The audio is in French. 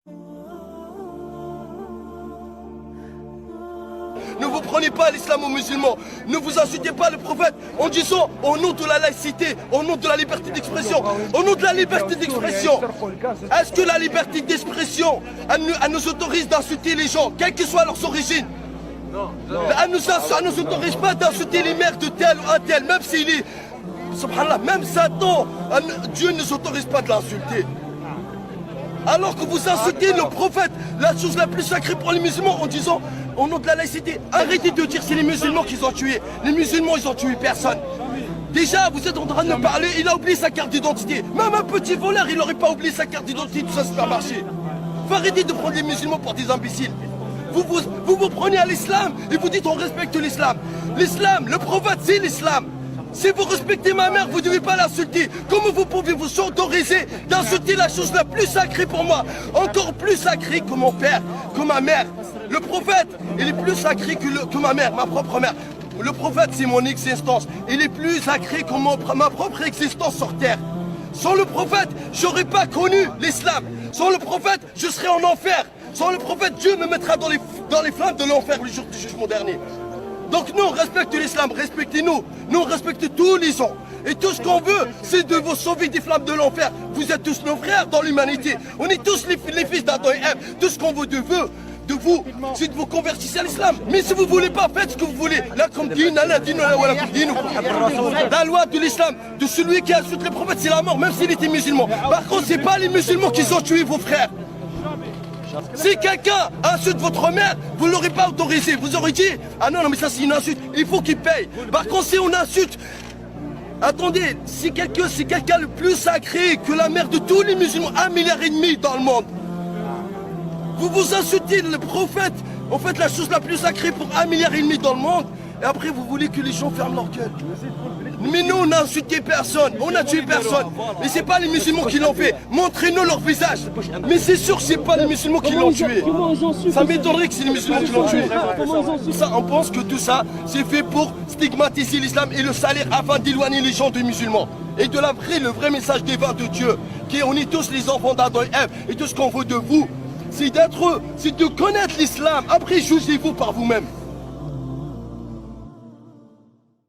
Ne vous prenez pas l'islam aux musulmans. Ne vous insultez pas le prophète en disant au nom de la laïcité, au nom de la liberté d'expression, au nom de la liberté d'expression. Est-ce que la liberté d'expression, elle nous autorise d'insulter les gens, quelles que soient leurs origines? Elle ne nous autorise pas d'insulter les mères de tel ou un tel, même s'il est... Subhanallah, même Satan, Dieu ne nous autorise pas de l'insulter. Alors que vous insultez le prophète, la chose la plus sacrée pour les musulmans en disant au nom de la laïcité, arrêtez de dire que c'est les musulmans qui ont tué. Les musulmans, ils ont tué personne. Déjà, vous êtes en train de parler, il a oublié sa carte d'identité. Même un petit voleur, il n'aurait pas oublié sa carte d'identité de son supermarché. Faut arrêter de prendre les musulmans pour des imbéciles. Vous prenez à l'islam et vous dites on respecte l'islam. L'islam, le prophète, c'est l'islam. Si vous respectez ma mère, vous ne devez pas l'insulter. Comment vous pouvez vous autoriser d'insulter la chose la plus sacrée pour moi? Encore plus sacrée que mon père, que ma mère. Le prophète, il est plus sacré que ma mère, ma propre mère. Le prophète, c'est mon existence. Il est plus sacré que ma propre existence sur terre. Sans le prophète, je n'aurais pas connu l'islam. Sans le prophète, je serais en enfer. Sans le prophète, Dieu me mettra dans les flammes de l'enfer le jour du jugement dernier. Donc nous, on respecte l'islam, respectez-nous. Nous, on respecte tous les gens. Et tout ce qu'on veut, c'est de vous sauver des flammes de l'enfer. Vous êtes tous nos frères dans l'humanité. On est tous les fils d'Adam et Ève. Tout ce qu'on veut de vous, c'est de vous convertir à l'islam. Mais si vous ne voulez pas, faites ce que vous voulez. Là, comme dit, la loi de l'islam, de celui qui insulte les prophètes, c'est la mort, même s'il était musulman. Par contre, ce n'est pas les musulmans qui ont tué vos frères. Si quelqu'un insulte votre mère, vous ne l'aurez pas autorisé. Vous aurez dit, ah non, mais ça c'est une insulte, il faut qu'il paye. Par contre, si on insulte, attendez, si quelqu'un le plus sacré que la mère de tous les musulmans, 1,5 milliard dans le monde, vous insultez le prophète, en fait la chose la plus sacrée pour 1,5 milliard dans le monde, et après vous voulez que les gens ferment leur gueule. Mais nous, on n'a insulté personne, on n'a tué personne. Mais c'est pas les musulmans qui l'ont fait. Montrez-nous leur visage. Mais c'est sûr que c'est pas les musulmans qui l'ont tué. Ça m'étonnerait que c'est les musulmans qui l'ont tué. Ça, on pense que tout ça, c'est fait pour stigmatiser l'islam et le salir afin d'éloigner les gens des musulmans. Et de le vrai message divin de Dieu, qui est on est tous les enfants d'Adam et Ève. Et tout ce qu'on veut de vous, c'est de connaître l'islam. Après, jugez-vous par vous-même.